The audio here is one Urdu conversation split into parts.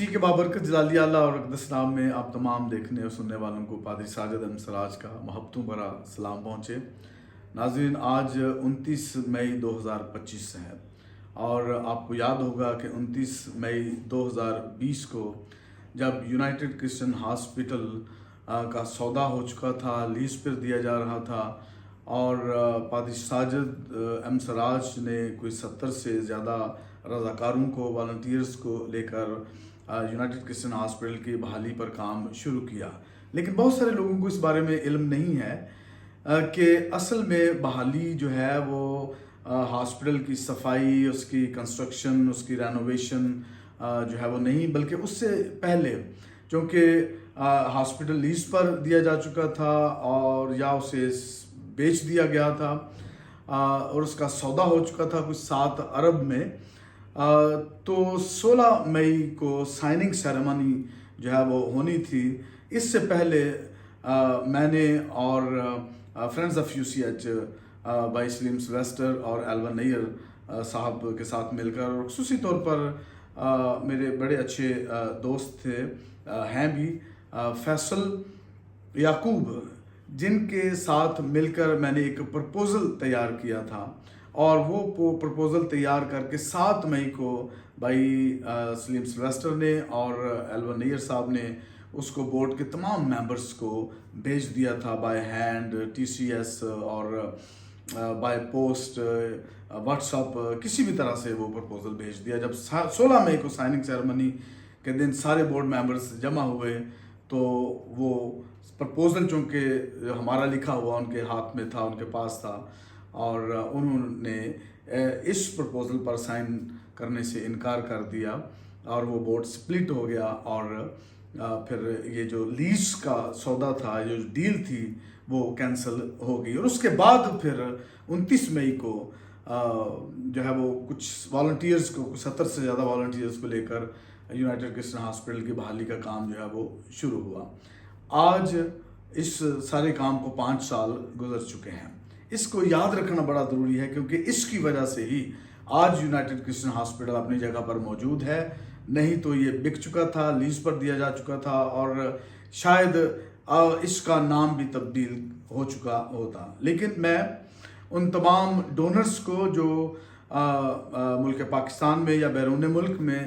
مسیح کے بابرکت جلالی اللہ اور اقدس نام میں آپ تمام دیکھنے اور سننے والوں کو پادری ساجد احمد سراج کا محبتوں بھرا سلام پہنچے۔ ناظرین، آج 29 مئی 2025 ہے اور آپ کو یاد ہوگا کہ 29 مئی 2020 کو جب یونائٹڈ کرسچن ہاسپٹل کا سودا ہو چکا تھا، لیز پر دیا جا رہا تھا اور پادری ساجد احمد سراج نے کوئی 70 سے زیادہ رضاکاروں کو، والنٹیئرز کو لے کر یونائٹڈ کرسچن ہاسپٹل کی بحالی پر کام شروع کیا۔ لیکن بہت سارے لوگوں کو اس بارے میں علم نہیں ہے کہ اصل میں بحالی جو ہے وہ ہاسپٹل کی صفائی، اس کی کنسٹرکشن، اس کی رینوویشن جو ہے وہ نہیں، بلکہ اس سے پہلے چونکہ ہاسپٹل لیز پر دیا جا چکا تھا اور یا اسے بیچ دیا گیا تھا اور اس کا سودا ہو چکا تھا کچھ 7 ارب میں، تو 16 مئی کو سائننگ سیریمنی جو ہے وہ ہونی تھی۔ اس سے پہلے میں نے اور friends of U C H بھائی سلیم سلویسٹر اور ایلون نیئر صاحب کے ساتھ مل کر، اور خصوصی طور پر میرے بڑے اچھے دوست تھے، ہیں بھی، فیصل یعقوب، جن کے ساتھ مل کر میں نے ایک پرپوزل تیار کیا تھا، اور وہ پرپوزل تیار کر کے 7 مئی کو بھائی سلیم سلویسٹر نے اور ایلون نیئر صاحب نے اس کو بورڈ کے تمام ممبرز کو بھیج دیا تھا، بائی ہینڈ، ٹی سی ایس اور بائی پوسٹ، واٹس اپ، کسی بھی طرح سے وہ پرپوزل بھیج دیا۔ جب 16 مئی کو سائننگ سیریمنی کے دن سارے بورڈ ممبرز جمع ہوئے تو وہ پرپوزل چونکہ ہمارا لکھا ہوا ان کے ہاتھ میں تھا، ان کے پاس تھا، اور انہوں نے اس پرپوزل پر سائن کرنے سے انکار کر دیا اور وہ بورڈ سپلٹ ہو گیا، اور پھر یہ جو لیز کا سودا تھا، جو ڈیل تھی، وہ کینسل ہو گئی۔ اور اس کے بعد پھر 29 مئی کو جو ہے وہ کچھ والنٹیئرز کو، 70 سے زیادہ والنٹیئرز کو لے کر یونائٹڈ کرسچن ہاسپٹل کی بحالی کا کام جو ہے وہ شروع ہوا۔ آج اس سارے کام کو 5 سال گزر چکے ہیں۔ اس کو یاد رکھنا بڑا ضروری ہے کیونکہ اس کی وجہ سے ہی آج یونائٹڈ کرسچن ہاسپٹل اپنی جگہ پر موجود ہے، نہیں تو یہ بک چکا تھا، لیز پر دیا جا چکا تھا، اور شاید اس کا نام بھی تبدیل ہو چکا ہوتا۔ لیکن میں ان تمام ڈونرز کو جو ملک پاکستان میں یا بیرون ملک میں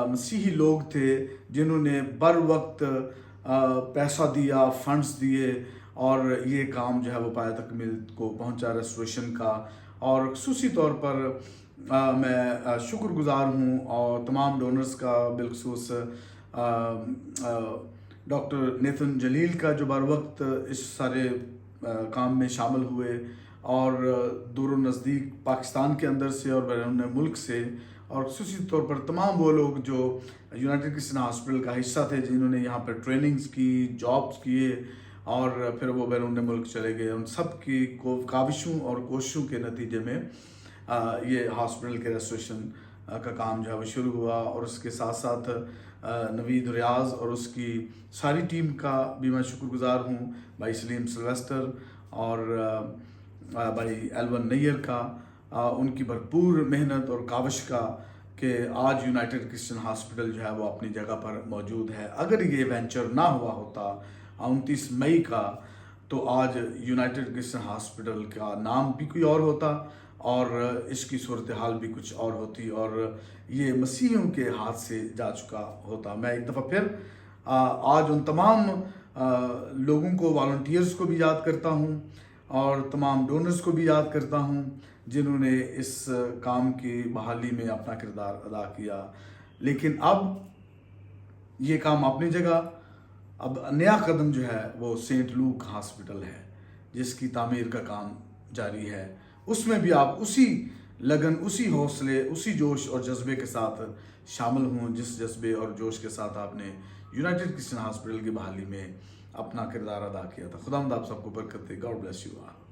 مسیحی لوگ تھے، جنہوں نے بر وقت پیسہ دیا، فنڈز دیے، اور یہ کام جو ہے وہ پایہ تکمیل کو پہنچا ریسٹوریشن کا، اور خصوصی طور پر میں شکر گزار ہوں اور تمام ڈونرز کا، بالخصوص ڈاکٹر نیتن جلیل کا، جو بر وقت اس سارے کام میں شامل ہوئے، اور دور و نزدیک پاکستان کے اندر سے اور بیرون ملک سے، اور خصوصی طور پر تمام وہ لوگ جو یونائٹڈ کرسچن ہاسپٹل کا حصہ تھے، جنہوں نے یہاں پر ٹریننگز کی، جابز کیے، اور پھر وہ بیرون ملک چلے گئے۔ ان سب کی کاوشوں اور کوششوں کے نتیجے میں یہ ہاسپٹل کے ریسٹوریشن کا کام جو ہے وہ شروع ہوا، اور اس کے ساتھ ساتھ نوید ریاض اور اس کی ساری ٹیم کا بھی میں شکر گزار ہوں، بھائی سلیم سلویسٹر اور بھائی ایلون نیئر کا، ان کی بھرپور محنت اور کاوش کا، کہ آج یونائٹڈ کرسچن ہاسپٹل جو ہے وہ اپنی جگہ پر موجود ہے۔ اگر یہ وینچر نہ ہوا ہوتا 29 مئی کا، تو آج یونائٹڈ کرسچن ہاسپٹل کا نام بھی کوئی اور ہوتا اور اس کی صورتحال بھی کچھ اور ہوتی، اور یہ مسیحیوں کے ہاتھ سے جا چکا ہوتا۔ میں ایک دفعہ پھر آج ان تمام لوگوں کو، والنٹیئرز کو بھی یاد کرتا ہوں، اور تمام ڈونرز کو بھی یاد کرتا ہوں، جنہوں نے اس کام کی بحالی میں اپنا کردار ادا کیا۔ لیکن اب یہ کام اپنی جگہ، اب نیا قدم جو ہے وہ سینٹ لوک ہاسپٹل ہے، جس کی تعمیر کا کام جاری ہے۔ اس میں بھی آپ اسی لگن، اسی حوصلے، اسی جوش اور جذبے کے ساتھ شامل ہوں، جس جذبے اور جوش کے ساتھ آپ نے یونائٹڈ کرسچن ہاسپٹل کی بحالی میں اپنا کردار ادا کیا تھا۔ خداوند آپ سب کو برکت دے۔ God bless you all.